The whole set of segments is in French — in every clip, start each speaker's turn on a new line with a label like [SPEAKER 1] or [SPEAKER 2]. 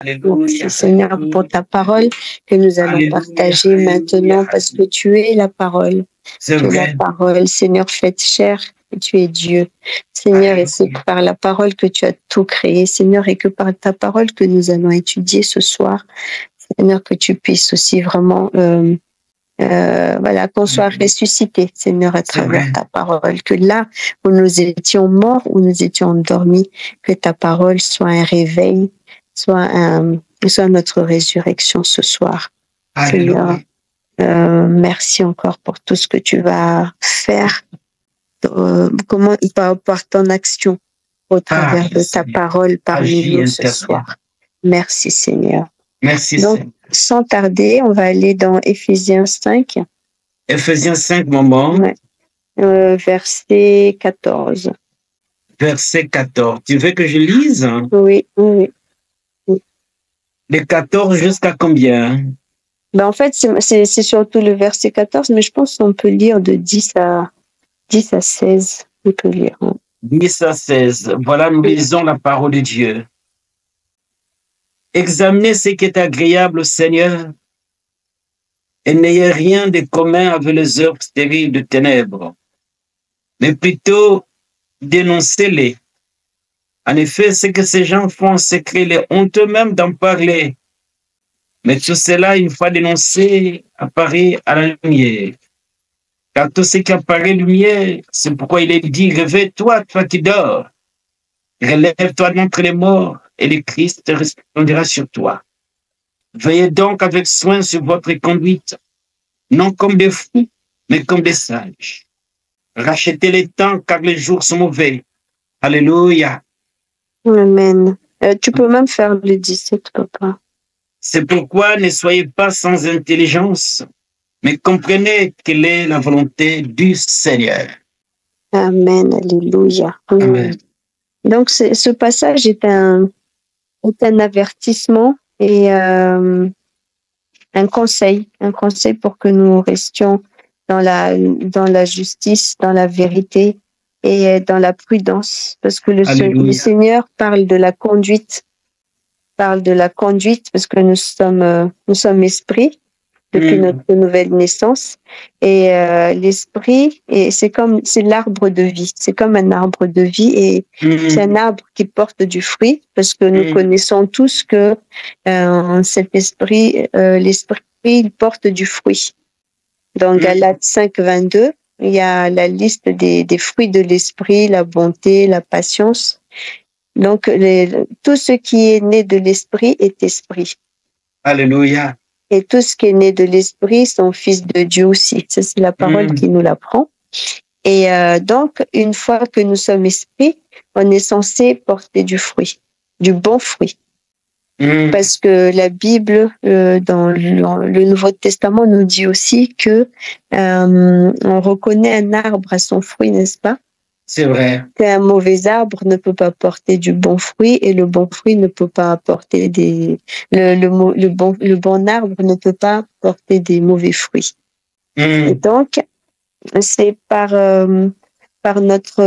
[SPEAKER 1] Merci Seigneur pour ta parole que nous allons partager maintenant parce que tu es la parole. Tu es la parole, Seigneur, faite chair, et tu es Dieu. Seigneur, et c'est par la parole que tu as tout créé, Seigneur, et que par ta parole que nous allons étudier ce soir, Seigneur, que tu puisses aussi vraiment, qu'on soit ressuscité, Seigneur, à travers ta parole, que là où nous étions morts, où nous étions endormis, que ta parole soit un réveil, soit notre résurrection ce soir. Seigneur, merci encore pour tout ce que tu vas faire, par ton action au travers de ta parole parmi nous ce soir. Merci Seigneur.
[SPEAKER 2] Merci
[SPEAKER 1] Donc,
[SPEAKER 2] Seigneur.
[SPEAKER 1] Sans tarder, on va aller dans Éphésiens 5.
[SPEAKER 2] Éphésiens 5, maman.
[SPEAKER 1] Verset 14.
[SPEAKER 2] Verset 14. Tu veux que je lise?
[SPEAKER 1] Oui.
[SPEAKER 2] De 14 jusqu'à combien?
[SPEAKER 1] En fait, c'est surtout le verset 14, mais je pense qu'on peut lire de 10 à 16. On peut lire.
[SPEAKER 2] 10 à 16. Voilà, nous lisons la parole de Dieu. Examinez ce qui est agréable au Seigneur et n'ayez rien de commun avec les œuvres stériles de ténèbres, mais plutôt dénoncez-les. En effet, ce que ces gens font en secret, les honteux même d'en parler. Mais tout cela, une fois dénoncé, apparaît à la lumière. Car tout ce qui apparaît lumière, c'est pourquoi il est dit, réveille-toi, toi qui dors. Relève-toi d'entre les morts, et le Christ resplendira sur toi. Veillez donc avec soin sur votre conduite, non comme des fous, mais comme des sages. Rachetez les temps, car les jours sont mauvais. Alléluia.
[SPEAKER 1] Amen. Tu peux même faire le 17, papa.
[SPEAKER 2] C'est pourquoi ne soyez pas sans intelligence, mais comprenez quelle est la volonté du Seigneur.
[SPEAKER 1] Amen. Alléluia.
[SPEAKER 2] Amen.
[SPEAKER 1] Donc, ce passage est un avertissement et un conseil pour que nous restions dans la justice, dans la vérité et dans la prudence, parce que le Seigneur parle de la conduite, parce que nous sommes esprits depuis notre nouvelle naissance, et l'esprit, et c'est l'arbre de vie, c'est comme un arbre de vie, et c'est un arbre qui porte du fruit, parce que nous connaissons tous que cet esprit, l'esprit, il porte du fruit. Dans Galates 5, 22, il y a la liste des fruits de l'esprit, la bonté, la patience. Donc, tout ce qui est né de l'esprit est esprit.
[SPEAKER 2] Alléluia.
[SPEAKER 1] Et tout ce qui est né de l'esprit sont fils de Dieu aussi. Ça, c'est la parole qui nous l'apprend. Et donc, une fois que nous sommes esprits, on est censé porter du fruit, du bon fruit. Parce que la Bible, dans le Nouveau Testament, nous dit aussi que on reconnaît un arbre à son fruit, n'est-ce pas?
[SPEAKER 2] C'est vrai.
[SPEAKER 1] Qu'un mauvais arbre ne peut pas porter du bon fruit et le bon fruit ne peut pas porter le bon arbre ne peut pas porter des mauvais fruits. Et donc, c'est par notre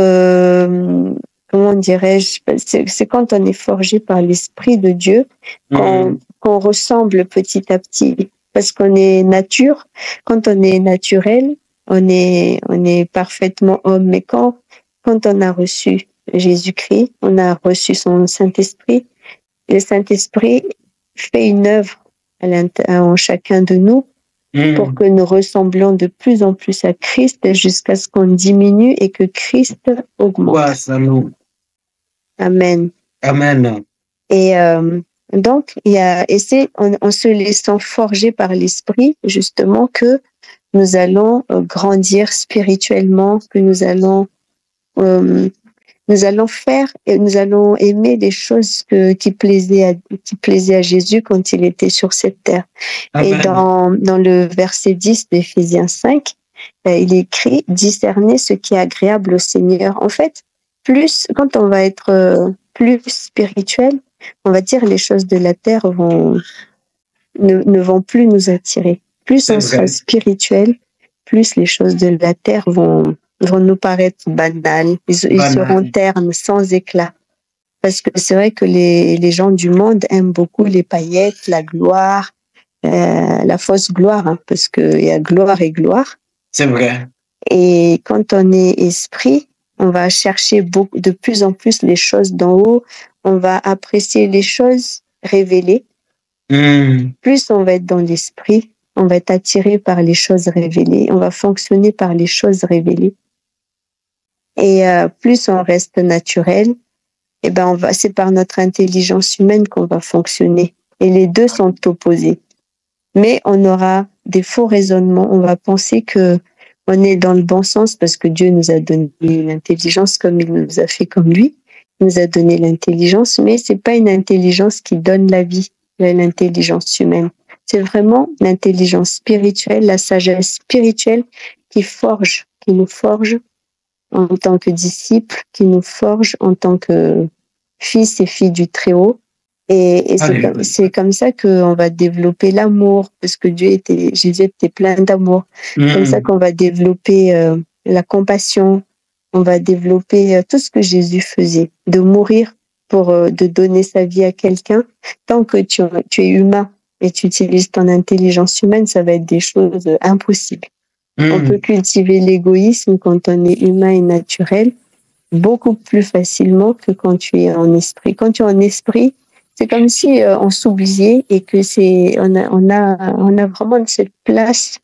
[SPEAKER 1] comment dirais-je, c'est quand on est forgé par l'Esprit de Dieu qu'on ressemble petit à petit, parce qu'on est nature. Quand on est naturel, on est parfaitement homme. Mais quand on a reçu Jésus-Christ, on a reçu son Saint-Esprit, le Saint-Esprit fait une œuvre en chacun de nous pour que nous ressemblions de plus en plus à Christ jusqu'à ce qu'on diminue et que Christ augmente. Amen.
[SPEAKER 2] Amen.
[SPEAKER 1] Et donc, c'est en se laissant forger par l'Esprit, justement, que nous allons grandir spirituellement, que nous allons faire et nous allons aimer des choses qui plaisaient à Jésus quand il était sur cette terre. Amen. Et dans le verset 10 d'Éphésiens 5, il est écrit « Discernez ce qui est agréable au Seigneur ». En fait, quand on va être plus spirituel, on va dire les choses de la terre ne vont plus nous attirer. Plus on sera spirituel, plus les choses de la terre vont nous paraître banales. Ils seront ternes, sans éclat. Parce que c'est vrai que les gens du monde aiment beaucoup les paillettes, la gloire, la fausse gloire, hein, parce qu'il y a gloire et gloire.
[SPEAKER 2] C'est vrai.
[SPEAKER 1] Et quand on est esprit, on va chercher de plus en plus les choses d'en haut. On va apprécier les choses révélées. Plus on va être dans l'esprit, on va être attiré par les choses révélées. On va fonctionner par les choses révélées. Et plus on reste naturel, eh ben c'est par notre intelligence humaine qu'on va fonctionner. Et les deux sont opposés. Mais on aura des faux raisonnements. On va penser que on est dans le bon sens parce que Dieu nous a donné l'intelligence comme il nous a fait comme lui. Il nous a donné l'intelligence, mais c'est pas une intelligence qui donne la vie, l'intelligence humaine. C'est vraiment l'intelligence spirituelle, la sagesse spirituelle qui nous forge en tant que disciples, qui nous forge en tant que fils et filles du Très-Haut. Et c'est comme ça qu'on va développer l'amour, parce que Jésus était plein d'amour. C'est comme ça qu'on va développer la compassion, on va développer tout ce que Jésus faisait, de mourir de donner sa vie à quelqu'un. Tant que tu es humain et tu utilises ton intelligence humaine, ça va être des choses impossibles. On peut cultiver l'égoïsme quand on est humain et naturel beaucoup plus facilement que quand tu es en esprit. Quand tu es en esprit, c'est comme si on s'oubliait et que on a vraiment cette place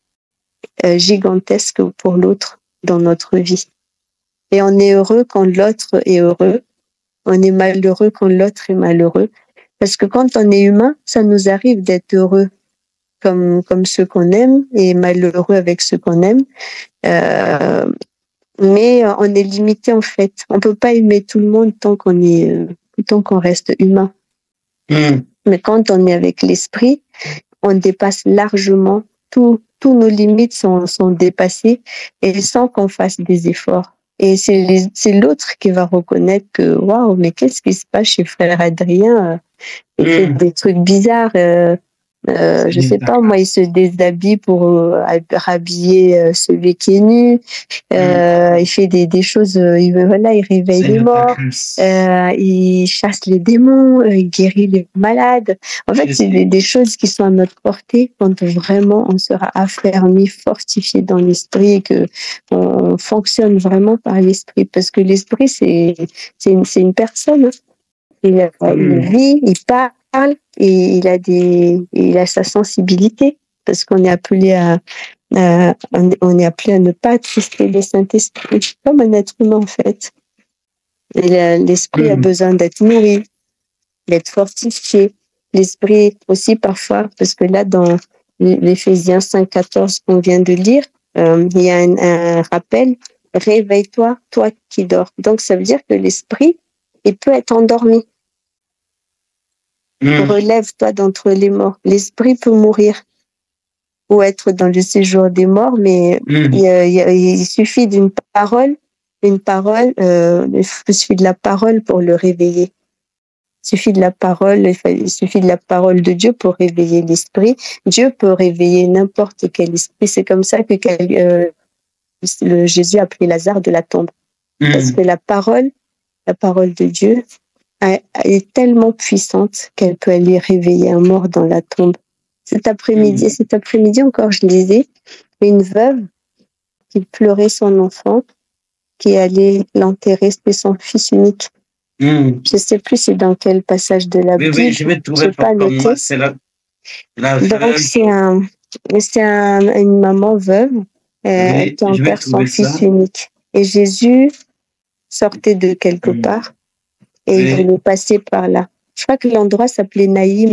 [SPEAKER 1] gigantesque pour l'autre dans notre vie. Et on est heureux quand l'autre est heureux. On est malheureux quand l'autre est malheureux. Parce que quand on est humain, ça nous arrive d'être heureux comme ceux qu'on aime et malheureux avec ceux qu'on aime. Mais on est limité en fait. On peut pas aimer tout le monde tant qu'on reste humain. Mais quand on est avec l'esprit, on dépasse largement tous nos limites sont dépassées et sans qu'on fasse des efforts. Et c'est l'autre qui va reconnaître que waouh, mais qu'est-ce qui se passe chez frère Adrien? Il fait des trucs bizarres. Je sais pas, moi, il se déshabille pour rhabiller celui qui est nu. Il fait des choses, il réveille les morts, il chasse les démons, il guérit les malades. En fait, c'est des choses qui sont à notre portée quand vraiment on sera affermi, fortifié dans l'esprit et que on fonctionne vraiment par l'esprit. Parce que l'esprit, c'est une personne. Il vit, il parle. Et il a sa sensibilité parce qu'on est appelé à ne pas attrister le Saint-Esprit comme un être humain en fait. L'esprit a besoin d'être nourri, d'être fortifié. L'esprit aussi parfois, parce que là dans l'Éphésiens 5,14 qu'on vient de lire, il y a un rappel, réveille-toi, toi qui dors. Donc ça veut dire que l'esprit, il peut être endormi. Relève-toi d'entre les morts. L'esprit peut mourir ou être dans le séjour des morts, mais il suffit d'une parole. Il suffit de la parole pour le réveiller. Il suffit de la parole de Dieu pour réveiller l'esprit. Dieu peut réveiller n'importe quel esprit. C'est comme ça que Jésus a pris Lazare de la tombe. Parce que la parole de Dieu, est tellement puissante qu'elle peut aller réveiller un mort dans la tombe. Cet après-midi encore, je lisais une veuve qui pleurait son enfant, qui allait l'enterrer, c'était son fils unique. Je sais plus c'est dans quel passage de la Bible.
[SPEAKER 2] Oui, je vais trouver pas noté. C'est la
[SPEAKER 1] Donc c'est une maman veuve qui enterre son fils unique. Et Jésus sortait de quelque part. Et il voulait passer par là. Je crois que l'endroit s'appelait Naïm.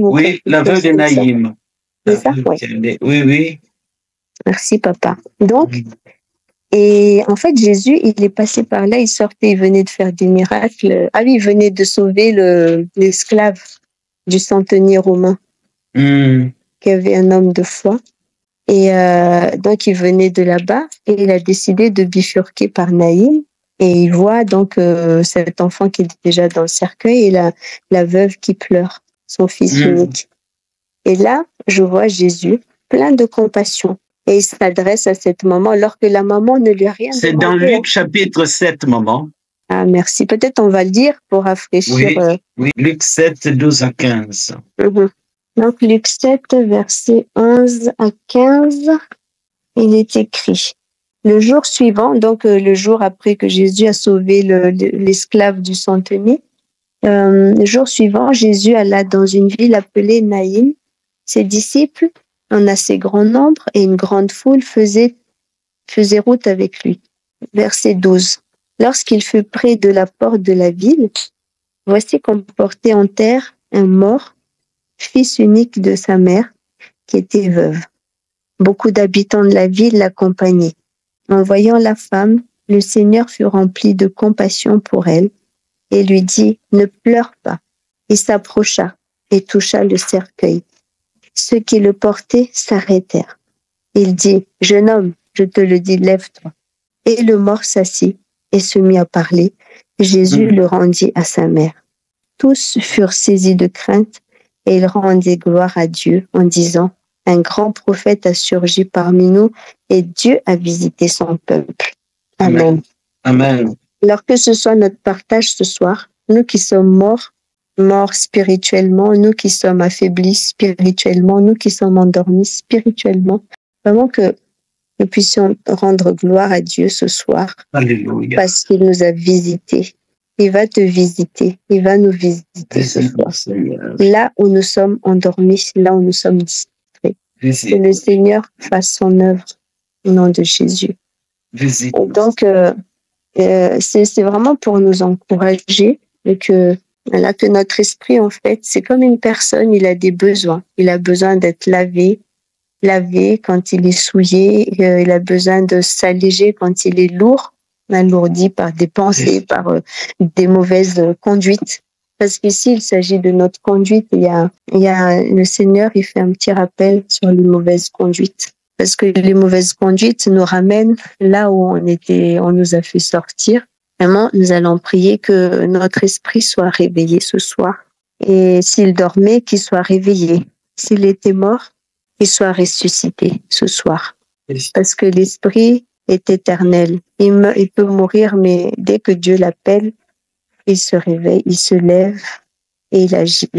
[SPEAKER 2] Oui, la veuve de Naïm.
[SPEAKER 1] C'est ça, oui.
[SPEAKER 2] Oui.
[SPEAKER 1] Merci, papa. Donc, et en fait, Jésus, il est passé par là, il sortait, il venait de faire des miracles. Ah oui, il venait de sauver l'esclave du centenier romain, qui avait un homme de foi. Et donc, il venait de là-bas et il a décidé de bifurquer par Naïm. Et il voit donc cet enfant qui est déjà dans le cercueil et la veuve qui pleure, son fils unique. Et là, je vois Jésus plein de compassion. Et il s'adresse à cette maman alors que la maman ne lui a rien demandé.
[SPEAKER 2] C'est dans Luc chapitre 7, maman.
[SPEAKER 1] Ah, merci. Peut-être on va le dire pour rafraîchir.
[SPEAKER 2] Oui, Luc 7, 12 à 15.
[SPEAKER 1] Donc, Luc 7, versets 11 à 15, il est écrit. Le jour suivant, donc le jour après que Jésus a sauvé l'esclave du centenier, le jour suivant, Jésus alla dans une ville appelée Naïm. Ses disciples, en assez grand nombre, et une grande foule faisaient route avec lui. Verset 12. Lorsqu'il fut près de la porte de la ville, voici qu'on portait en terre un mort, fils unique de sa mère, qui était veuve. Beaucoup d'habitants de la ville l'accompagnaient. En voyant la femme, le Seigneur fut rempli de compassion pour elle et lui dit, ne pleure pas. Il s'approcha et toucha le cercueil. Ceux qui le portaient s'arrêtèrent. Il dit, jeune homme, je te le dis, lève-toi. Et le mort s'assit et se mit à parler. Jésus le rendit à sa mère. Tous furent saisis de crainte et ils rendaient gloire à Dieu en disant, un grand prophète a surgi parmi nous et Dieu a visité son peuple. Amen.
[SPEAKER 2] Amen.
[SPEAKER 1] Alors que ce soit notre partage ce soir, nous qui sommes morts spirituellement, nous qui sommes affaiblis spirituellement, nous qui sommes endormis spirituellement, vraiment que nous puissions rendre gloire à Dieu ce soir.
[SPEAKER 2] Alléluia.
[SPEAKER 1] Parce qu'il nous a visités. Il va te visiter. Il va nous visiter ce soir. Là où nous sommes endormis, là où nous sommes distraits. Que le Seigneur fasse son œuvre au nom de Jésus. Et donc, c'est vraiment pour nous encourager et que notre esprit, en fait, c'est comme une personne, il a des besoins. Il a besoin d'être lavé quand il est souillé. Il a besoin de s'alléger quand il est lourd, alourdi par des pensées, par des mauvaises conduites. Parce qu'ici, il s'agit de notre conduite. Il y a le Seigneur, il fait un petit rappel sur les mauvaises conduites. Parce que les mauvaises conduites nous ramènent là où on nous a fait sortir. Vraiment, nous allons prier que notre esprit soit réveillé ce soir. Et s'il dormait, qu'il soit réveillé. S'il était mort, qu'il soit ressuscité ce soir. Parce que l'esprit est éternel. Il peut mourir, mais dès que Dieu l'appelle, il se réveille, il se lève et il agit.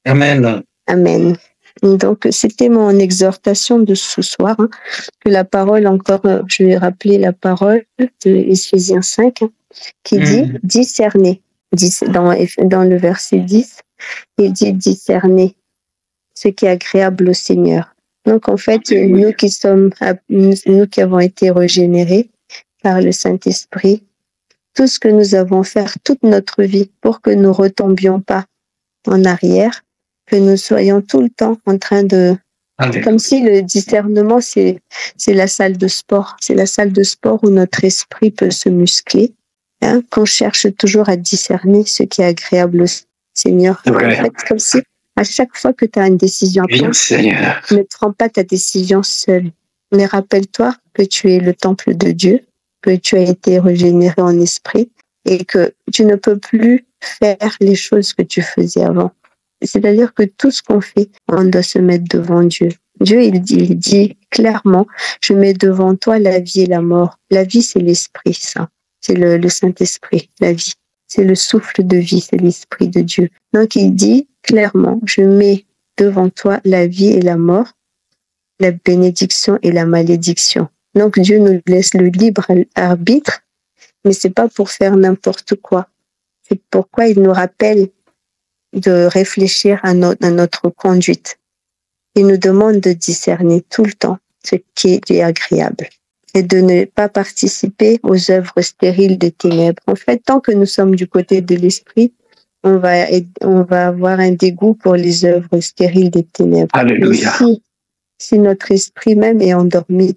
[SPEAKER 2] Amen.
[SPEAKER 1] Amen. Donc, c'était mon exhortation de ce soir. Que la parole, encore, je vais rappeler la parole de Éphésiens 5, qui dit discerner. Dans le verset 10, il dit discerner ce qui est agréable au Seigneur. Donc, en fait, nous qui avons été régénérés par le Saint-Esprit, tout ce que nous avons fait toute notre vie pour que nous retombions pas en arrière, que nous soyons tout le temps en train de... Comme si le discernement, c'est la salle de sport. C'est la salle de sport où notre esprit peut se muscler, qu'on cherche toujours à discerner ce qui est agréable au Seigneur. En fait, comme si à chaque fois que tu as une décision à prendre, ne prends pas ta décision seule. Mais rappelle-toi que tu es le temple de Dieu, que tu as été régénéré en esprit et que tu ne peux plus faire les choses que tu faisais avant. C'est-à-dire que tout ce qu'on fait, on doit se mettre devant Dieu. Dieu, il dit clairement, je mets devant toi la vie et la mort. La vie, c'est l'esprit, ça. C'est le Saint-Esprit, la vie. C'est le souffle de vie, c'est l'esprit de Dieu. Donc, il dit clairement, je mets devant toi la vie et la mort, la bénédiction et la malédiction. Donc, Dieu nous laisse le libre arbitre, mais c'est pas pour faire n'importe quoi. C'est pourquoi il nous rappelle de réfléchir à notre conduite. Il nous demande de discerner tout le temps ce qui est agréable et de ne pas participer aux œuvres stériles des ténèbres. En fait, tant que nous sommes du côté de l'esprit, on va avoir un dégoût pour les œuvres stériles des ténèbres.
[SPEAKER 2] Alléluia.
[SPEAKER 1] Si notre esprit même est endormi,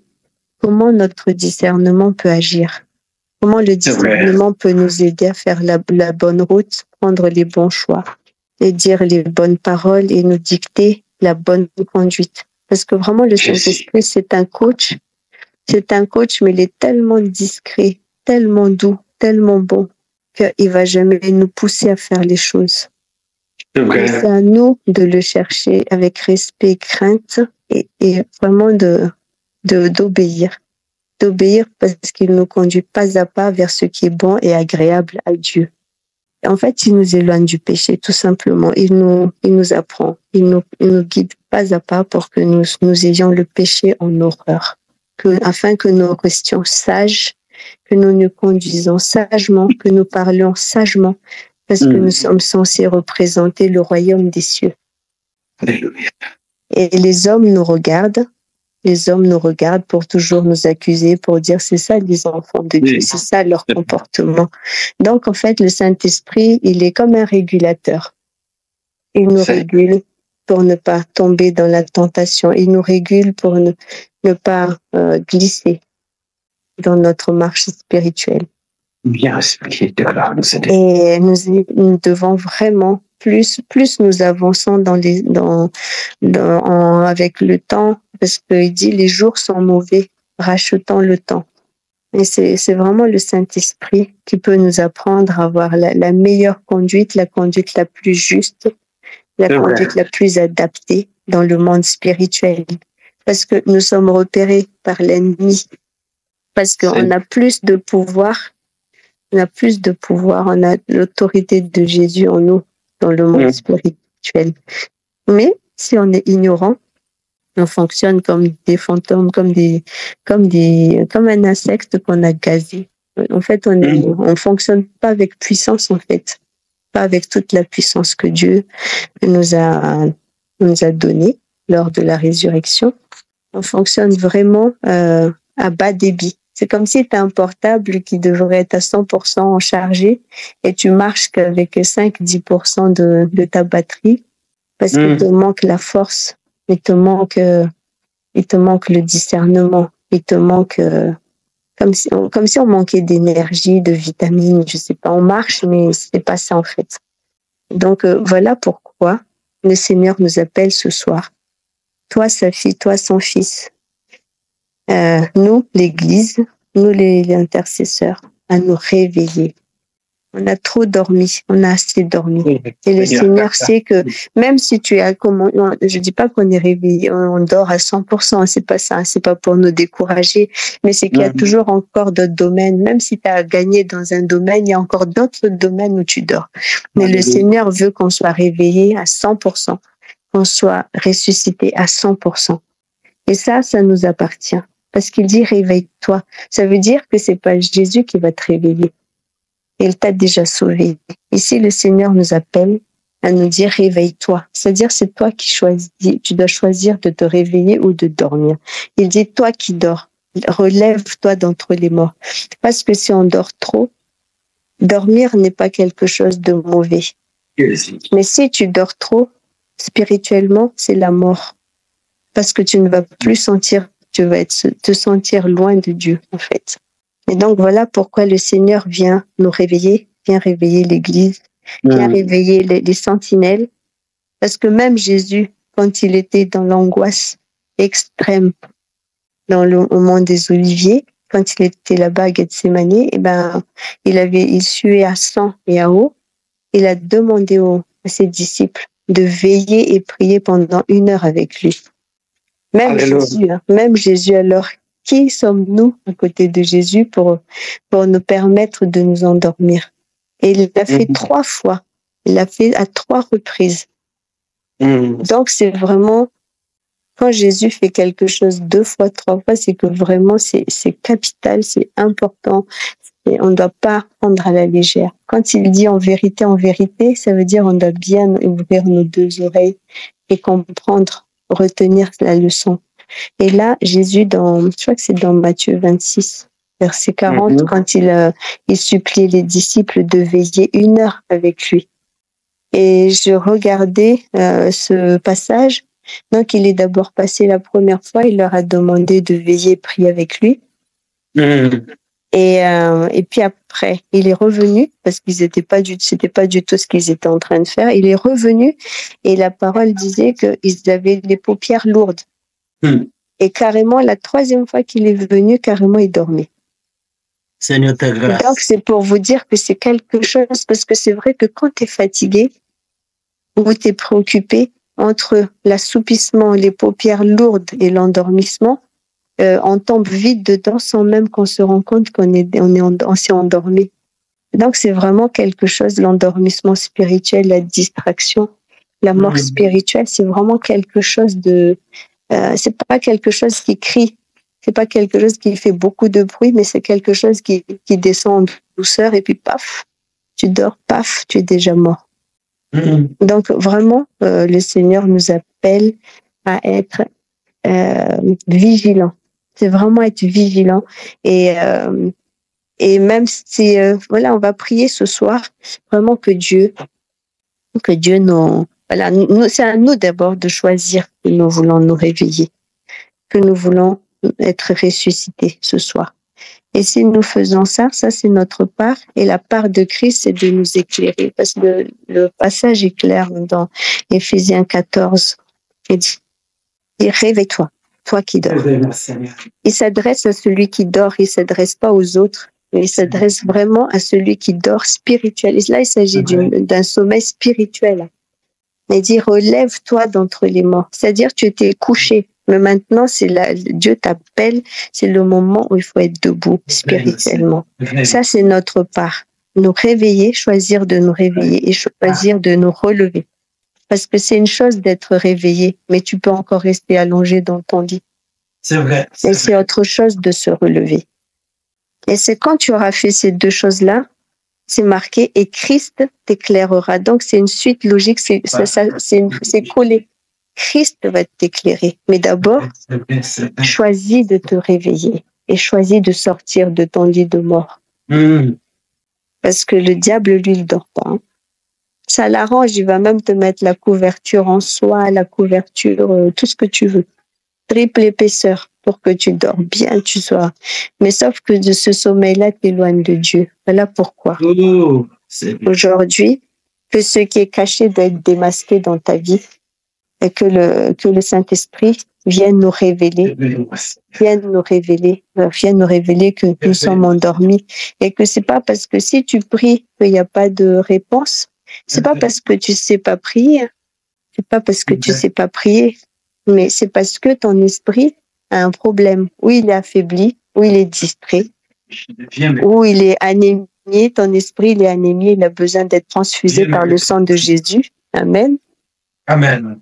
[SPEAKER 1] comment notre discernement peut agir? Comment le discernement peut nous aider à faire la bonne route, prendre les bons choix et dire les bonnes paroles et nous dicter la bonne conduite? Parce que vraiment, le Saint-Esprit, c'est un coach. C'est un coach, mais il est tellement discret, tellement doux, tellement bon, qu'il va jamais nous pousser à faire les choses. C'est à nous de le chercher avec respect et crainte et vraiment d'obéir d'obéir parce qu'il nous conduit pas à pas vers ce qui est bon et agréable à Dieu. En fait, il nous éloigne du péché, tout simplement. Il nous apprend, il nous guide pas à pas pour que nous ayons le péché en horreur, afin que nous restions sages, que nous nous conduisons sagement, que nous parlions sagement, parce que nous sommes censés représenter le royaume des cieux.
[SPEAKER 2] Alléluia.
[SPEAKER 1] Et les hommes nous regardent pour toujours nous accuser, pour dire c'est ça les enfants de Dieu, c'est ça leur comportement. Donc en fait, le Saint-Esprit, il est comme un régulateur. Il nous régule pour ne pas tomber dans la tentation. Il nous régule pour ne pas glisser dans notre marche spirituelle.
[SPEAKER 2] Bien expliqué,
[SPEAKER 1] Et nous devons vraiment, plus nous avançons avec le temps, parce qu'il dit les jours sont mauvais, rachetant le temps. Et c'est vraiment le Saint-Esprit qui peut nous apprendre à avoir la meilleure conduite, la conduite la plus juste, la conduite la plus adaptée dans le monde spirituel. Parce que nous sommes repérés par l'ennemi. Parce qu'on a plus de pouvoir. On a l'autorité de Jésus en nous dans le monde spirituel. Mais si on est ignorant, on fonctionne comme des fantômes, comme un insecte qu'on a gazé. En fait, on fonctionne pas avec puissance, en fait. Pas avec toute la puissance que Dieu nous a donnée lors de la résurrection. On fonctionne vraiment à bas débit. C'est comme si tu as un portable qui devrait être à 100% chargé et tu marches qu'avec 5-10% de ta batterie parce qu'il te manque la force, il te manque le discernement, il te manque comme si on manquait d'énergie, de vitamines, je sais pas, on marche mais c'est pas ça en fait. Donc voilà pourquoi le Seigneur nous appelle ce soir. Toi sa fille, toi son fils. Nous, l'Église, nous les intercesseurs, à nous réveiller. On a trop dormi, on a assez dormi. Et le Seigneur sait que même si tu as, je dis pas qu'on est réveillé, on dort à 100%, c'est pas ça, c'est pas pour nous décourager, mais c'est qu'il y a toujours encore d'autres domaines. Même si tu as gagné dans un domaine, il y a encore d'autres domaines où tu dors. Mais le Seigneur veut qu'on soit réveillé à 100%, qu'on soit ressuscité à 100%. Et ça nous appartient. Parce qu'il dit réveille-toi. Ça veut dire que c'est pas Jésus qui va te réveiller. Il t'a déjà sauvé. Ici, le Seigneur nous appelle à nous dire réveille-toi. C'est-à-dire c'est toi qui choisis. Tu dois choisir de te réveiller ou de dormir. Il dit toi qui dors, relève-toi d'entre les morts. Parce que si on dort trop, dormir n'est pas quelque chose de mauvais. Mais si tu dors trop, spirituellement, c'est la mort. Parce que tu ne vas plus sentir, tu vas te sentir loin de Dieu, en fait. Et donc, voilà pourquoi le Seigneur vient nous réveiller, vient réveiller l'Église, vient réveiller les sentinelles. Parce que même Jésus, quand il était dans l'angoisse extrême, au mont des Oliviers, quand il était là-bas à Gethsémani, il suait à sang et à eau. Il a demandé à ses disciples de veiller et prier pendant 1 heure avec lui. Même Jésus, alors, qui sommes-nous à côté de Jésus pour nous permettre de nous endormir? Et il l'a fait 3 fois. Il l'a fait à 3 reprises. Donc, c'est vraiment, quand Jésus fait quelque chose 2 fois, 3 fois, c'est que vraiment, c'est capital, c'est important. Et on ne doit pas prendre à la légère. Quand il dit en vérité, ça veut dire on doit bien ouvrir nos 2 oreilles et comprendre, retenir la leçon. Et là, Jésus, je crois que c'est dans Matthieu 26, verset 40, quand il supplie les disciples de veiller 1 heure avec lui. Et je regardais ce passage. Donc, il est d'abord passé la première fois, il leur a demandé de veiller et prier avec lui. Et puis après, il est revenu, parce c'était pas du tout ce qu'ils étaient en train de faire. Il est revenu et la parole disait qu'ils avaient les paupières lourdes. Et carrément, la 3e fois qu'il est venu, carrément, il dormait.
[SPEAKER 2] Seigneur, ta grâce.
[SPEAKER 1] Donc, c'est pour vous dire que c'est quelque chose, parce que c'est vrai que quand tu es fatigué ou tu es préoccupé, entre l'assoupissement, les paupières lourdes et l'endormissement, on tombe vite dedans sans même qu'on se rende compte on s'est endormi. Donc, c'est vraiment quelque chose, l'endormissement spirituel, la distraction, la mort spirituelle, c'est vraiment quelque chose de... c'est pas quelque chose qui crie, c'est pas quelque chose qui fait beaucoup de bruit, mais c'est quelque chose qui descend en douceur et puis paf, tu dors, paf, tu es déjà mort. Donc, vraiment, le Seigneur nous appelle à être vigilants. C'est vraiment être vigilant et même si, voilà, on va prier ce soir, vraiment que Dieu nous, voilà, c'est à nous d'abord de choisir que nous voulons nous réveiller, que nous voulons être ressuscités ce soir. Et si nous faisons ça, ça c'est notre part, et la part de Christ, c'est de nous éclairer, parce que le passage est clair dans Éphésiens 14, il dit, réveille-toi, toi qui dors. Il s'adresse à celui qui dort, il s'adresse pas aux autres. Il s'adresse vraiment à celui qui dort spirituel. Et là, il s'agit d'un sommeil spirituel. Il dit, relève-toi d'entre les morts. C'est-à-dire, tu étais couché. Mais maintenant, Dieu t'appelle. C'est le moment où il faut être debout spirituellement. Ça, c'est notre part. Nous réveiller, choisir de nous réveiller et choisir de nous relever. Parce que c'est une chose d'être réveillé, mais tu peux encore rester allongé dans ton lit.
[SPEAKER 2] C'est vrai.
[SPEAKER 1] Et c'est autre chose de se relever. Et c'est quand tu auras fait ces deux choses-là, c'est marqué, et Christ t'éclairera. Donc, c'est une suite logique, c'est collé. Christ va t'éclairer. Mais d'abord, choisis de te réveiller et choisis de sortir de ton lit de mort. Parce que le diable, lui, il dort pas. Hein. Ça l'arrange, il va même te mettre la couverture en soie, la couverture, tout ce que tu veux. Triple épaisseur pour que tu dors bien, tu sois. Mais sauf que de ce sommeil-là t'éloigne de Dieu. Voilà pourquoi. Aujourd'hui, que ce qui est caché doit être démasqué dans ta vie et que le Saint-Esprit vienne nous révéler, vienne nous révéler que nous sommes endormis et que c'est pas parce que si tu pries qu'il n'y a pas de réponse, c'est pas parce que tu sais pas prier, c'est pas parce que tu sais pas prier, mais c'est parce que ton esprit a un problème, où il est affaibli, où il est distrait, où il est anémié, ton esprit il est anémié, il a besoin d'être transfusé par le sang de Jésus. Amen.
[SPEAKER 2] Amen.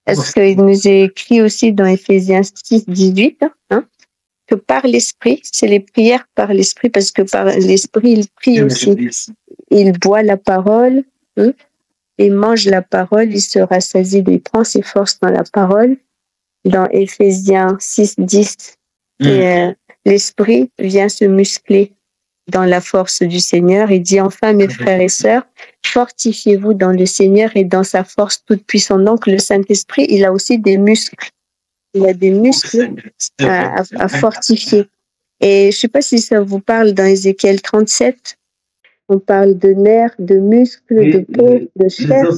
[SPEAKER 1] Parce qu'il nous est écrit aussi dans Éphésiens 6, 18, hein, que par l'esprit, c'est les prières par l'esprit, parce que par l'esprit, il prie aussi. Il boit la parole, hein, il mange la parole, il se rassasie, il prend ses forces dans la parole. Dans Éphésiens 6, 10, l'esprit vient se muscler dans la force du Seigneur. Il dit, enfin, mes frères et sœurs, fortifiez-vous dans le Seigneur et dans sa force toute puissante. Donc, le Saint-Esprit, il a aussi des muscles. Il a des muscles à fortifier. Et je ne sais pas si ça vous parle dans Ézéchiel 37. On parle de nerfs, de muscles, de peau, de chair.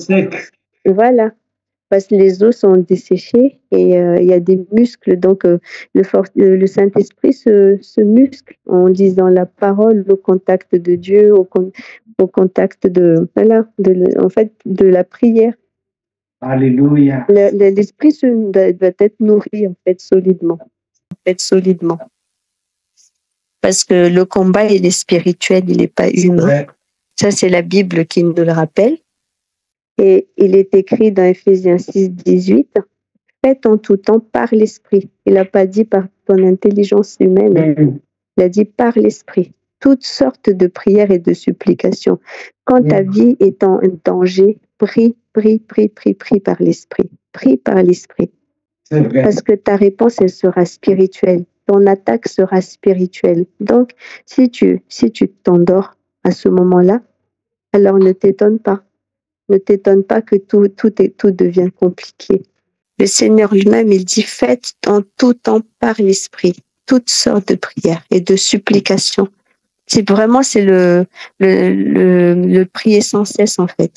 [SPEAKER 1] Voilà. Parce que les os sont desséchés et il y a des muscles. Donc, le Saint-Esprit se muscle en disant la parole au contact de Dieu, au contact de la prière.
[SPEAKER 2] Alléluia.
[SPEAKER 1] L'Esprit doit être nourri en fait solidement. Parce que le combat, il est spirituel, il n'est pas humain. Ouais. Ça, c'est la Bible qui nous le rappelle. Et il est écrit dans Éphésiens 6, 18, faites en tout temps par l'Esprit. Il n'a pas dit par ton intelligence humaine. Il a dit par l'Esprit. Toutes sortes de prières et de supplications. Quand ta vie est en danger, prie par l'Esprit. Prie par l'Esprit. Parce que ta réponse, elle sera spirituelle. Ton attaque sera spirituelle. Donc, si tu t'endors à ce moment-là, alors ne t'étonne pas. Ne t'étonne pas que tout devient compliqué. Le Seigneur lui-même, il dit, faites en tout temps par l'Esprit toutes sortes de prières et de supplications. C'est le prier sans cesse, en fait.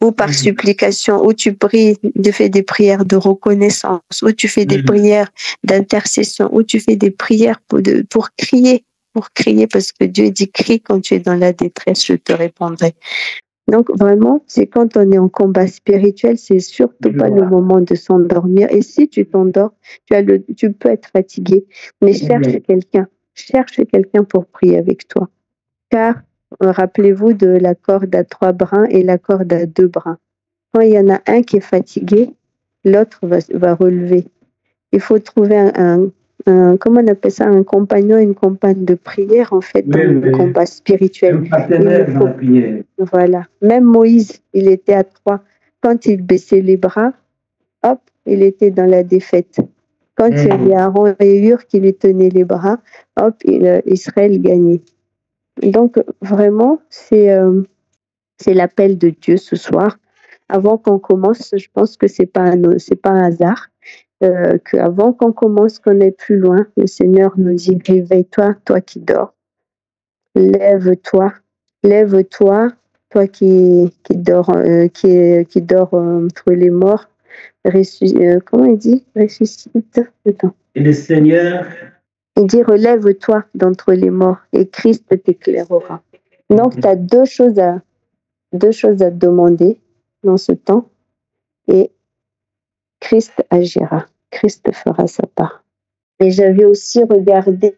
[SPEAKER 1] Ou par supplication, où tu pries, tu fais des prières de reconnaissance, où tu fais des prières d'intercession, où tu fais des prières pour crier, parce que Dieu dit, crie quand tu es dans la détresse, je te répondrai. Donc vraiment, c'est quand on est en combat spirituel, c'est surtout pas le moment de s'endormir. Et si tu t'endors, tu peux être fatigué, mais cherche quelqu'un pour prier avec toi. Car rappelez-vous de la corde à 3 brins et la corde à 2 brins. Quand il y en a un qui est fatigué, l'autre va relever. Il faut trouver comment on appelle ça, un compagnon, une compagne de prière, en fait, dans le combat spirituel.
[SPEAKER 2] Un partenaire dans la prière.
[SPEAKER 1] Voilà. Même Moïse, il était à 3. Quand il baissait les bras, hop, il était dans la défaite. Quand il y avait Aaron et Hur qui lui tenaient les bras, hop, Israël gagnait. Donc, vraiment, c'est l'appel de Dieu ce soir. Avant qu'on commence, je pense que c'est pas un hasard. Qu'avant qu'on commence, qu'on est plus loin, le Seigneur nous dit: réveille-toi, toi qui dors. Lève-toi, toi qui dors, qui dort entre les morts. Comment il dit? Ressuscite. Attends.
[SPEAKER 2] Et le Seigneur.
[SPEAKER 1] Il dit: relève-toi d'entre les morts et Christ t'éclairera. Donc, tu as deux choses à demander dans ce temps et Christ agira. Christ fera sa part. Et j'avais aussi regardé,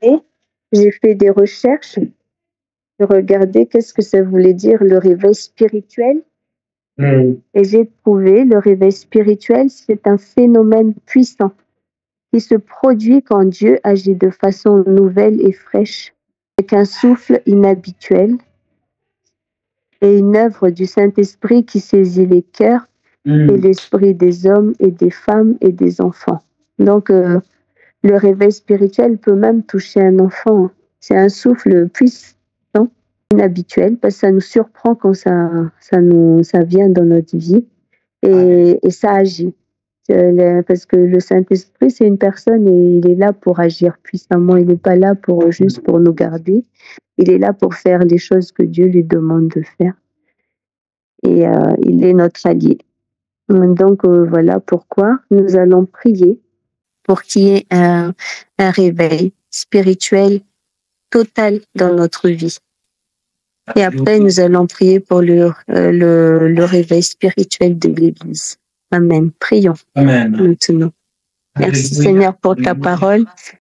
[SPEAKER 1] j'ai fait des recherches, j'ai regardé qu'est-ce que ça voulait dire le réveil spirituel. Et j'ai trouvé le réveil spirituel, c'est un phénomène puissant qui se produit quand Dieu agit de façon nouvelle et fraîche, avec un souffle inhabituel et une œuvre du Saint-Esprit qui saisit les cœurs et l'esprit des hommes et des femmes et des enfants. Donc, le réveil spirituel peut même toucher un enfant. C'est un souffle puissant, inhabituel, parce que ça nous surprend quand ça vient dans notre vie et ça agit. Parce que le Saint-Esprit, c'est une personne et il est là pour agir puissamment. Il n'est pas là juste pour nous garder. Il est là pour faire les choses que Dieu lui demande de faire. Et il est notre allié. Donc, voilà pourquoi nous allons prier pour qu'il y ait un réveil spirituel total dans notre vie. Et après, nous allons prier pour le réveil spirituel de l'Église. Amen. Prions.
[SPEAKER 2] Amen.
[SPEAKER 1] Maintenant. Merci Seigneur pour ta parole.